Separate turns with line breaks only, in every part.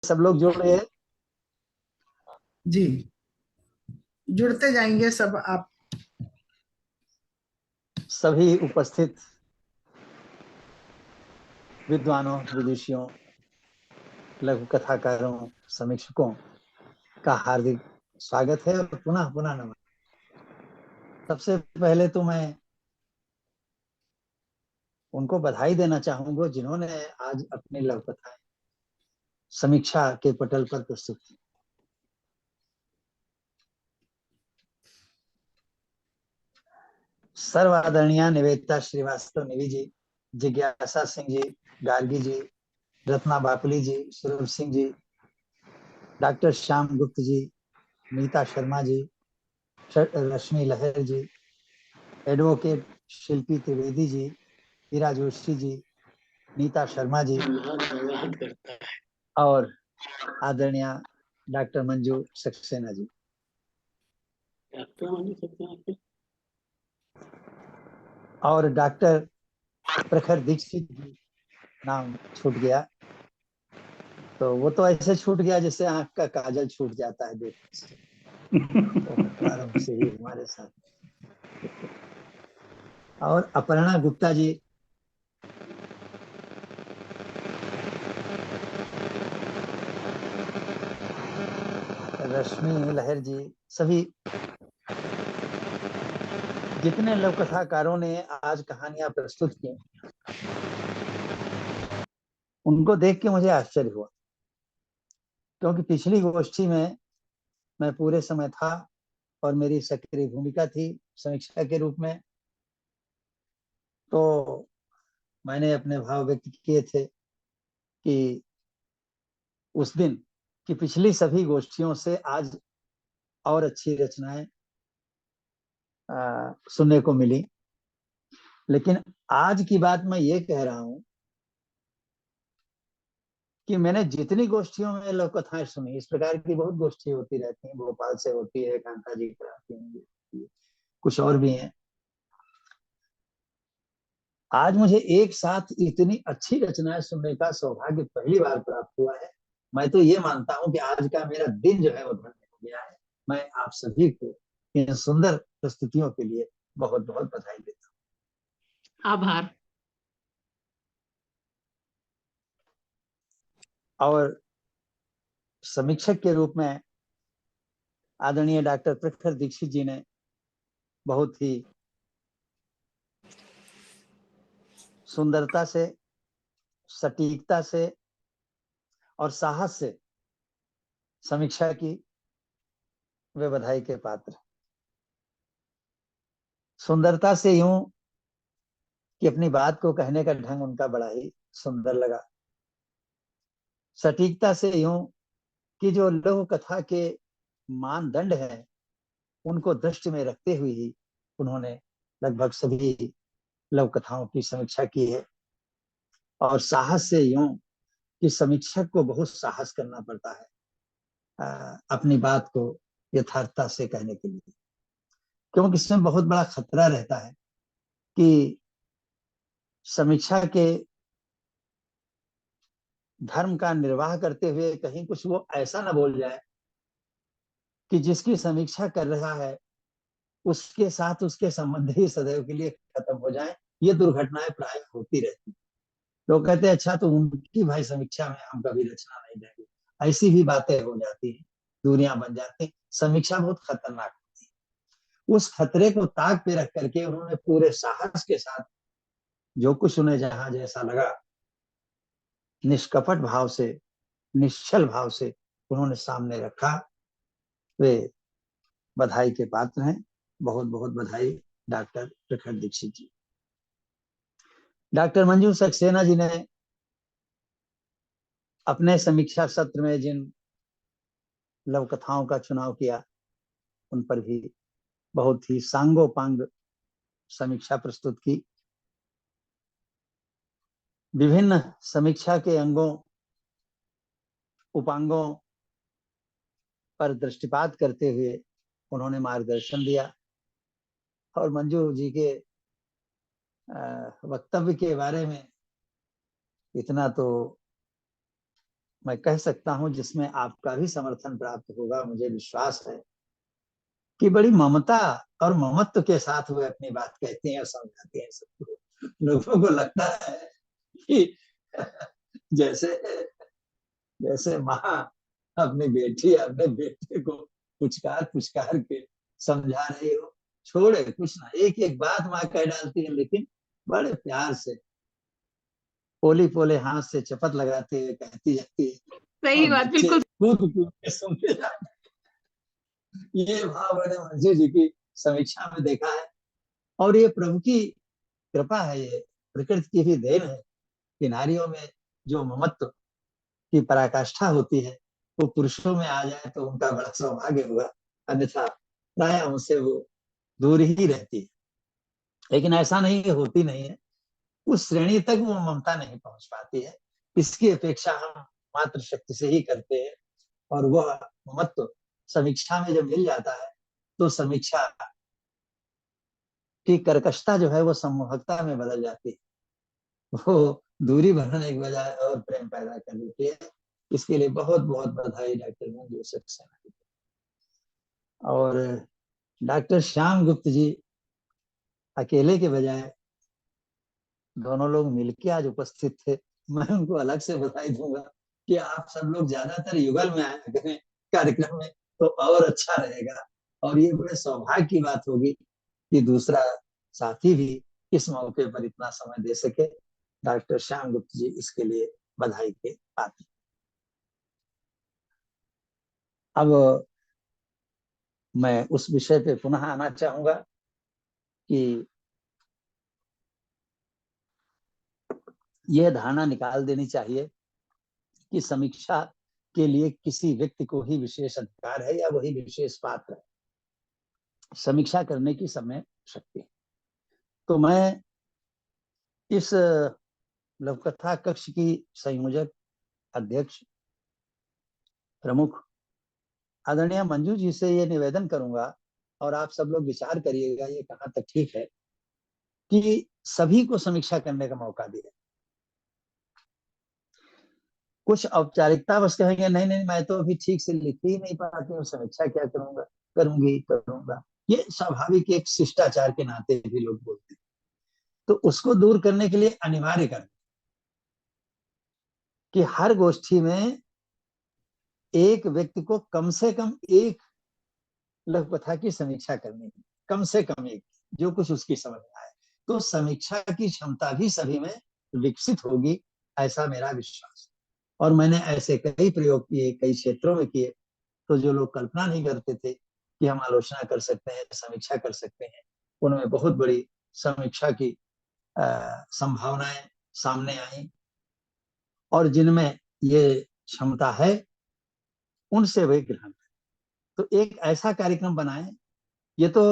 सब लोग जुड़ रहे हैं।
जी, जुड़ते जाएंगे सब आप।
सभी उपस्थित विद्वानों, विदुषियों, लघु कथाकारों, समीक्षकों का हार्दिक स्वागत है और पुनः पुनः नमन। सबसे पहले तो मैं उनको बधाई देना चाहूंगा जिन्होंने आज अपनी लघु कथाएं समीक्षा के पटल पर प्रस्तुत की। सर्व आदरणीय निवेदिता श्रीवास्तव निवि जी, जिज्ञासा सिंह जी, गार्गी जी, रत्ना बापली जी, सुरभ सिंह जी, डॉक्टर श्याम गुप्त जी, नीता शर्मा जी, रश्मि लहर जी, एडवोकेट शिल्पी त्रिवेदी जी, हीरा जोशी जी, नीता शर्मा जी और आदरणीय डॉक्टर मंजू सक्सेना जी। और डॉक्टर प्रखर दीक्षित जी, नाम छूट गया तो वो तो ऐसे छूट गया जैसे आंख का काजल छूट जाता है देखने से। तो प्रारंभ से ही हमारे साथ। और अपर्णा गुप्ता जी, रश्मि लहर जी, सभी जितने लघु कथाकारों ने आज कहानियां प्रस्तुत की, उनको देख के मुझे आश्चर्य हुआ, क्योंकि पिछली गोष्ठी में मैं पूरे समय था और मेरी सक्रिय भूमिका थी समीक्षा के रूप में। तो मैंने अपने भाव व्यक्त किए थे कि उस दिन की पिछली सभी गोष्ठियों से आज और अच्छी रचनाएं सुनने को मिली। लेकिन आज की बात मैं ये कह रहा हूं कि मैंने जितनी गोष्ठियों में लोक कथाएं सुनी, इस प्रकार की बहुत गोष्ठी होती रहती हैं, भोपाल से होती है, कांता जी कराती हैं, कुछ और भी हैं। आज मुझे एक साथ इतनी अच्छी रचनाएं सुनने का सौभाग्य पहली बार प्राप्त हुआ है। मैं तो ये मानता हूं कि आज का मेरा दिन जो है वो धन्य हो गया है। मैं आप सभी को इन सुंदर प्रस्तुतियों के लिए बहुत बहुत बधाई देता
आभार।
हूँ। और समीक्षक के रूप में आदरणीय डॉक्टर प्रखर दीक्षित जी ने बहुत ही सुंदरता से, सटीकता से और साहस से समीक्षा की, वे बधाई के पात्र। सुंदरता से यूं कि अपनी बात को कहने का ढंग उनका बड़ा ही सुंदर लगा। सटीकता से यूं कि जो लघु कथा के मानदंड हैं उनको दृष्टि में रखते हुए ही उन्होंने लगभग सभी लघु कथाओं की समीक्षा की है। और साहस से यूं कि समीक्षक को बहुत साहस करना पड़ता है अपनी बात को यथार्थता से कहने के लिए, क्योंकि इसमें बहुत बड़ा खतरा रहता है कि समीक्षा के धर्म का निर्वाह करते हुए कहीं कुछ वो ऐसा ना बोल जाए कि जिसकी समीक्षा कर रहा है उसके साथ उसके संबंध ही सदैव के लिए खत्म हो जाए। ये दुर्घटनाएं प्राय होती रहती। लोग कहते हैं अच्छा तो उनकी भाई समीक्षा में हम कभी रचना नहीं देंगे, ऐसी भी बातें हो जाती हैं, दूरियां बन जाती हैं। समीक्षा बहुत खतरनाक होती है। उस खतरे को ताक पे रख करके उन्होंने पूरे साहस के साथ जो कुछ उन्हें जहां जैसा लगा, निष्कपट भाव से, निश्चल भाव से उन्होंने सामने रखा। वे बधाई के पात्र हैं। बहुत बहुत बधाई डॉक्टर प्रखर दीक्षित जी। डॉक्टर मंजू सक्सेना जी ने अपने समीक्षा सत्र में जिन लव कथाओं का चुनाव किया उन पर भी बहुत ही सांगोपांग समीक्षा प्रस्तुत की। विभिन्न समीक्षा के अंगों, उपांगों पर दृष्टिपात करते हुए उन्होंने मार्गदर्शन दिया। और मंजू जी के वक्तव्य के बारे में इतना तो मैं कह सकता हूं जिसमें आपका भी समर्थन प्राप्त होगा, मुझे विश्वास है कि बड़ी ममता और ममत्व के साथ वे अपनी बात कहते हैं और समझाते हैं सबको। लोगों को लगता है कि जैसे जैसे माँ अपनी बेटी अपने बेटे को पुचकार पुचकार के समझा रही हो, छोड़े कुछ ना, एक एक बात माँ कह डालती है, लेकिन बड़े प्यार से पोली पोले हाथ से चपत लगाते हुए कहती जाती है
सही
और
बात,
बच्चे
बिल्कुल।
कूद कूद के सुनते जाते हैं। ये भाव मैंने मंजू जी की समीक्षा में देखा है, और ये प्रभु की कृपा है, ये प्रकृति की भी देन है कि नारियों में जो ममत्व की पराकाष्ठा होती है वो पुरुषों में आ जाए तो उनका बड़ा सौभाग्य होगा, अन्यथा प्राय उनसे वो दूर ही रहती है। लेकिन ऐसा नहीं है, होती नहीं है, उस श्रेणी तक वो ममता नहीं पहुंच पाती है। इसकी अपेक्षा हम मात्र शक्ति से ही करते हैं, और वह ममत्व समीक्षा में जब मिल जाता है तो समीक्षा की कर्कशता जो है वो सम्मोहकता में बदल जाती है, वो दूरी बढ़ाने की बजाय और प्रेम पैदा कर देती है। इसके लिए बहुत बहुत बधाई डॉक्टर मंजू सक्सेना की। और डॉक्टर श्याम गुप्त जी अकेले के बजाय दोनों लोग मिलकर आज उपस्थित थे। मैं उनको अलग से बधाई दूंगा कि आप सब लोग ज्यादातर युगल में आया करें कार्यक्रम में, तो और अच्छा रहेगा। और ये बड़े सौभाग्य की बात होगी कि दूसरा साथी भी इस मौके पर इतना समय दे सके। डॉक्टर श्याम गुप्त जी इसके लिए बधाई के पात्र। अब मैं उस विषय पे पुनः आना चाहूंगा कि यह धारणा निकाल देनी चाहिए कि समीक्षा के लिए किसी व्यक्ति को ही विशेष अधिकार है या वही विशेष पात्र है। समीक्षा करने की समय शक्ति। तो मैं इस लघुकथा कक्ष की संयोजक, अध्यक्ष, प्रमुख आदरणीय मंजू जी से ये निवेदन करूंगा, और आप सब लोग विचार करिएगा ये कहाँ तक ठीक है, कि सभी को समीक्षा करने का मौका दिए। कुछ औपचारिकता बस कहेंगे नहीं नहीं मैं तो अभी ठीक से लिख ही नहीं पाती हूँ, समीक्षा क्या करूंगा, करूंगा। ये स्वाभाविक एक शिष्टाचार के नाते भी लोग बोलते हैं। तो उसको दूर करने के लिए अनिवार्य कर कि हर गोष्ठी में एक व्यक्ति को कम से कम एक लघु कथा की समीक्षा करनी है, कम से कम एक, जो कुछ उसकी समझ में आए। तो समीक्षा की क्षमता भी सभी में विकसित होगी, ऐसा मेरा विश्वास। और मैंने ऐसे कई प्रयोग किए, कई क्षेत्रों में किए, तो जो लोग कल्पना नहीं करते थे कि हम आलोचना कर सकते हैं, समीक्षा कर सकते हैं, उनमें बहुत बड़ी समीक्षा की संभावनाएं सामने आई। और जिनमें ये क्षमता है उनसे वे ग्रहण करें। तो एक ऐसा कार्यक्रम बनाएं। ये तो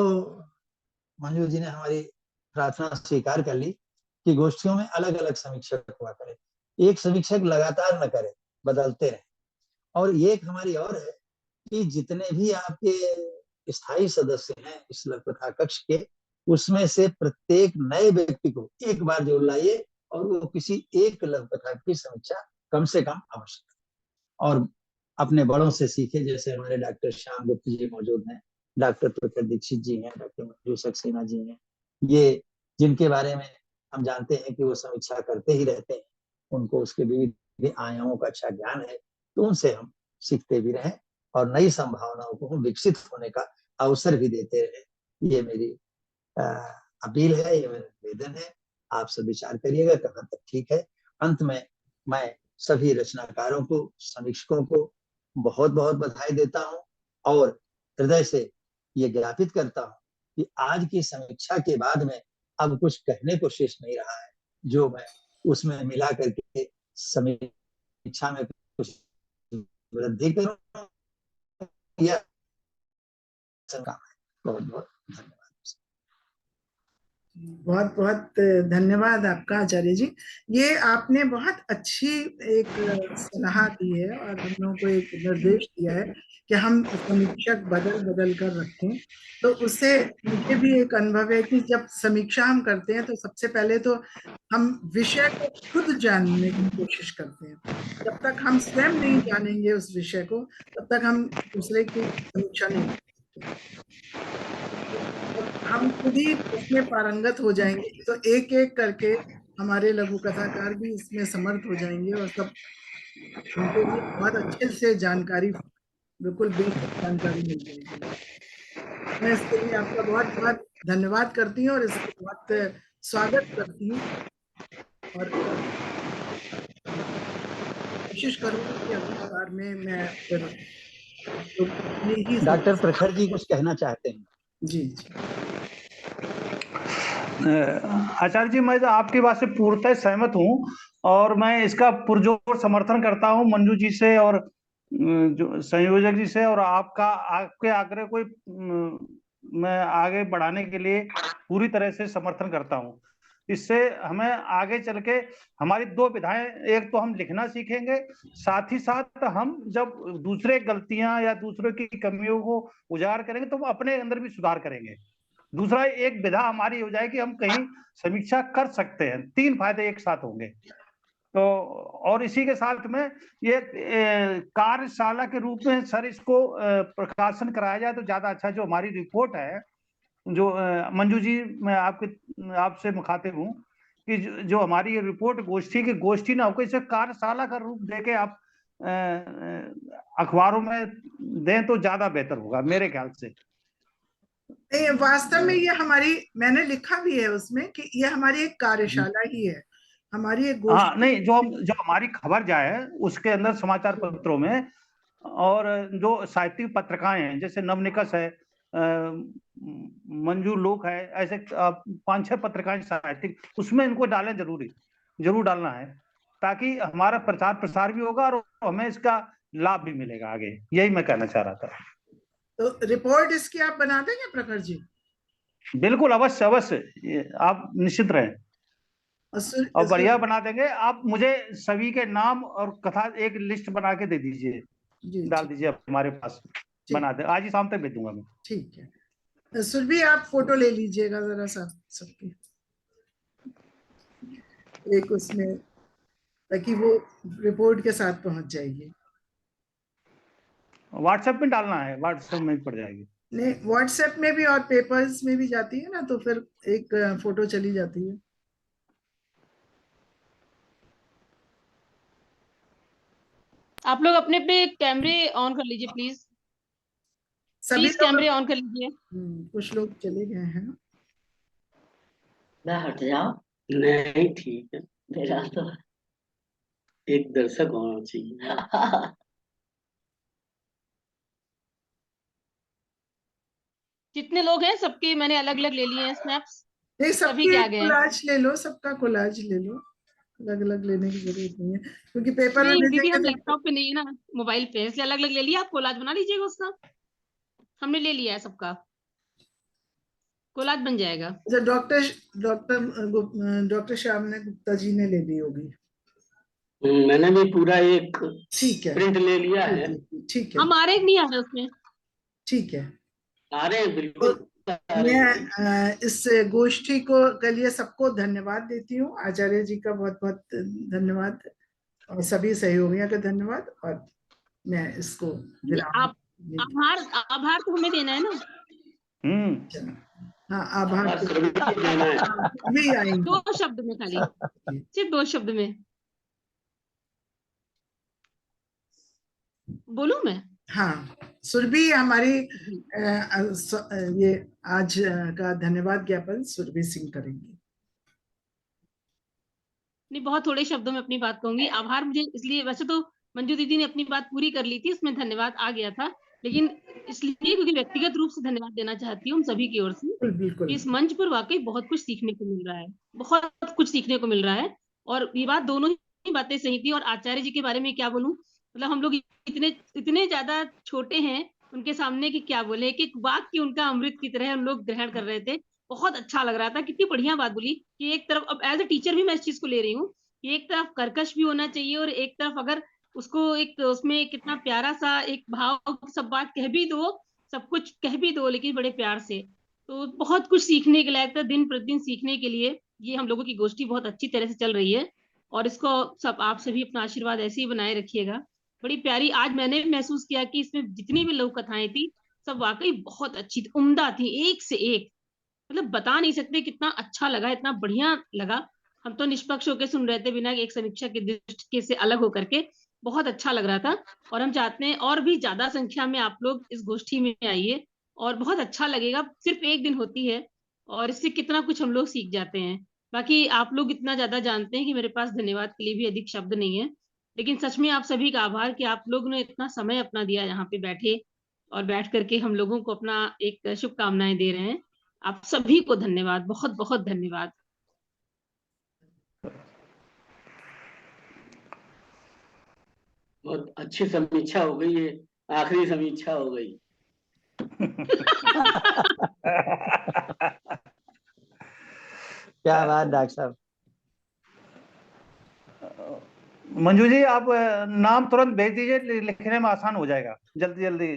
मंजू जी ने हमारी प्रार्थना स्वीकार कर ली कि गोष्ठियों में अलग अलग समीक्षक हुआ करे, एक समीक्षक लगातार न करे, बदलते रहे। और एक हमारी और है कि जितने भी आपके स्थायी सदस्य हैं इस कथा कक्ष के, उसमें से प्रत्येक नए व्यक्ति को एक बार जोड़ लाइए और वो किसी एक लघु कथा की समीक्षा कम से कम आवश्यक, और अपने बड़ों से सीखे। जैसे हमारे डॉक्टर श्याम गुप्त जी मौजूद हैं, डॉक्टर प्रखर दीक्षित जी हैं, डॉक्टर मंजू सक्सेना जी हैं, ये जिनके बारे में हम जानते हैं कि वो समीक्षा करते ही रहते हैं, उनको उसके विविध आयामों का अच्छा ज्ञान है, तो उनसे हम सीखते भी रहें और नई संभावनाओं को विकसित होने का अवसर भी देते रहे। ये मेरी अपील है, ये मेरा निवेदन है। आप सब विचार करिएगा कहाँ तक ठीक है। अंत में मैं सभी रचनाकारों को, समीक्षकों को बहुत बहुत बधाई देता हूँ, और हृदय से ये ज्ञापित करता हूँ कि आज की समीक्षा के बाद में अब कुछ कहने को शेष नहीं रहा है, जो मैं उसमें मिला करके समीक्षा में कुछ वृद्धि करूँ या बहुत बहुत धन्यवाद।
बहुत बहुत धन्यवाद आपका आचार्य जी। ये आपने बहुत अच्छी एक सलाह दी है और हम लोगों को एक निर्देश दिया है कि हम समीक्षक बदल बदल कर रखें। तो उससे मुझे भी एक अनुभव है कि जब समीक्षा हम करते हैं तो सबसे पहले तो हम विषय को खुद जानने की कोशिश करते हैं। जब तक हम स्वयं नहीं जानेंगे उस विषय को, तब तक हम दूसरे की समीक्षा नहीं कर सकते। हम खुद ही उसमें पारंगत हो जाएंगे तो एक एक करके हमारे लघु कथाकार भी इसमें समर्थ हो जाएंगे और सब उनको भी बहुत अच्छे से जानकारी, बिल्कुल बेसिक जानकारी मिल जाएगी। मैं इसके लिए आपका बहुत बहुत धन्यवाद करती हूँ और इसका बहुत स्वागत करती हूँ और कोशिश करूंगी कि अगली बार में मैं फिर तो अपनी ही
डॉक्टर प्रखर जी कुछ कहना चाहते हैं।
जी जी।
आचार्य जी, मैं तो आपकी बात से पूर्णतः सहमत हूँ और मैं इसका पुरजोर समर्थन करता हूँ मंजू जी से और जो संयोजक जी से, और आपके आग्रह को मैं आगे बढ़ाने के लिए पूरी तरह से समर्थन करता हूँ। इससे हमें आगे चल के हमारी दो विधाएं, एक तो हम लिखना सीखेंगे, साथ ही साथ हम जब दूसरे गलतियां या दूसरों की कमियों को उजागर करेंगे तो हम अपने अंदर भी सुधार करेंगे। दूसरा, एक विधा हमारी हो जाएगी, हम कहीं समीक्षा कर सकते हैं। 3 फायदे एक साथ होंगे। तो और इसी के साथ में ये कार्यशाला के रूप में सर इसको प्रकाशन कराया जाए तो ज्यादा अच्छा। जो हमारी रिपोर्ट है, जो मंजू जी, मैं आपसे मुखातिब हूँ कि जो हमारी ये रिपोर्ट गोष्ठी ना होकर इसे कार्यशाला का रूप देके आप अखबारों में दें तो ज्यादा बेहतर होगा मेरे ख्याल से।
वास्तव में ये हमारी, मैंने लिखा भी है उसमें कि ये हमारी एक कार्यशाला ही है, हमारी एक
हाँ,
गोष्ठी।
नहीं, जो हमारी खबर जाए उसके अंदर समाचार पत्रों में, और जो साहित्यिक पत्रिकाएं हैं जैसे नवनिकस है, मंजू लोक है, ऐसे 5-6 पत्रिकाएं साहित्यिक, उसमें इनको डालें, जरूर डालना है, ताकि हमारा प्रचार प्रसार भी होगा और हमें इसका लाभ भी मिलेगा आगे। यही मैं कहना चाह रहा था।
तो रिपोर्ट इसकी आप बना देंगे प्रखर जी?
बिल्कुल, अवश्य, आप निश्चित रहें और बढ़िया बना देंगे। आप मुझे सभी के नाम और कथा एक लिस्ट बना के दे दीजिए, डाल दीजिए हमारे पास, बना दे, आज ही शाम तक भेज दूंगा मैं।
ठीक है। सुरभि, आप फोटो ले लीजिएगा जरा सा सबकी एक उसमें, ताकि वो रिपोर्ट के साथ पहुंच जाएगी।
व्हाट्सएप में डालना है, व्हाट्सएप में पड़ जाएगी।
नहीं, व्हाट्सएप में भी और पेपर्स में भी जाती है ना, तो फिर एक फोटो चली जाती है।
आप लोग अपने अपने कैमरे ऑन कर लीजिए प्लीज।
सभी
प्लीज कैमरे ऑन कर लीजिए।
कुछ लोग चले गए हैं।
मैं हट जाओ? नहीं, ठीक है, मेरा तो एक दर्शक होना चाहिए।
जितने लोग हैं सबके मैंने अलग अलग ले लिए हैं स्नैप्स।
नहीं,
सभी के आ गए हैं।
कोलाज ले लो, सबका कोलाज ले लो, अलग अलग लेने की जरूरत नहीं है, क्योंकि पेपर में
नहीं दीदी,
भेजेंगे
हम
तो।
लैपटॉप पे नहीं है ना, मोबाइल पे, इसलिए अलग अलग ले लिया। आप कोलाज बना लीजिएगा उसका, हमने ले लिया है सबका, कोलाज बन जाएगा।
अच्छा, डॉक्टर श्याम ने गुप्ता जी ने ले ली होगी।
मैंने भी पूरा एक
ठीक है,
प्रिंट ले लिया है।
ठीक है,
हम आ रहे नहीं आ रहे उसमें?
ठीक है,
आ रहे हैं, बिल्कुल
मैं इस गोष्ठी को के लिए सबको धन्यवाद देती हूँ। आचार्य जी का बहुत बहुत धन्यवाद और सभी सहयोगियों का धन्यवाद, और मैं इसको
आप आभार तो हमें देना है ना।
हाँ, आभार
देना है।
भी आएंगे
2 शब्द में, खाली सिर्फ 2 शब्द में बोलूं मैं?
हाँ, सुरभि हमारी ये आज का धन्यवाद ज्ञापन सुरभि सिंह करेंगी।
नहीं, बहुत थोड़े शब्दों में अपनी बात कहूंगी। आभार मुझे इसलिए, वैसे तो मंजू दीदी ने अपनी बात पूरी कर ली थी, उसमें धन्यवाद आ गया था, लेकिन इसलिए क्योंकि व्यक्तिगत रूप से धन्यवाद देना चाहती हूँ हम सभी की ओर से।
बिल्कुल,
इस मंच पर वाकई बहुत कुछ सीखने को मिल रहा है, बहुत कुछ सीखने को मिल रहा है। और ये बात, दोनों ही बातें सही थी। और आचार्य जी के बारे में क्या बोलूं, मतलब हम लोग इतने ज्यादा छोटे हैं उनके सामने कि क्या बोले। एक एक वाक्य उनका अमृत की तरह हम लोग ग्रहण कर रहे थे। बहुत अच्छा लग रहा था। कितनी बढ़िया बात बोली कि एक तरफ, अब एज ए टीचर भी मैं इस चीज को ले रही हूँ कि एक तरफ कर्कश भी होना चाहिए और एक तरफ अगर उसको एक उसमें कितना प्यारा सा एक भाव, सब बात कह भी दो, सब कुछ कह भी दो लेकिन बड़े प्यार से, तो बहुत कुछ सीखने के लायक था, दिन प्रतिदिन सीखने के लिए। ये हम लोगों की गोष्ठी बहुत अच्छी तरह से चल रही है और इसको सब आप सभी अपना आशीर्वाद ऐसे ही बनाए रखिएगा। बड़ी प्यारी आज मैंने भी महसूस किया कि इसमें जितनी भी लोक कथाएं थी सब वाकई बहुत अच्छी थी, उम्दा थी, एक से एक। मतलब बता नहीं सकते कितना अच्छा लगा, इतना बढ़िया लगा। हम तो निष्पक्ष होकर सुन रहे थे बिना एक समीक्षा के दृष्टि से अलग होकर के, बहुत अच्छा लग रहा था। और हम चाहते हैं और भी ज्यादा संख्या में आप लोग इस गोष्ठी में आइए और बहुत अच्छा लगेगा। सिर्फ एक दिन होती है और इससे कितना कुछ हम लोग सीख जाते हैं। बाकी आप लोग इतना ज्यादा जानते हैं कि मेरे पास धन्यवाद के लिए भी अधिक शब्द नहीं है, लेकिन सच में आप सभी का आभार कि आप लोग ने इतना समय अपना दिया यहाँ पे बैठे और बैठ करके हम लोगों को अपना एक शुभकामनाएं दे रहे हैं। आप सभी को धन्यवाद, बहुत बहुत धन्यवाद।
बहुत अच्छी समीक्षा हो गई है, आखिरी समीक्षा हो गई।
क्या बात डॉक्टर साहब।
मंजू जी आप नाम तुरंत भेज दीजिए, लिखने में आसान हो जाएगा, जल्दी जल्दी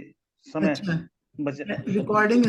समय
अच्छा,
बचे।
रिकॉर्डिंग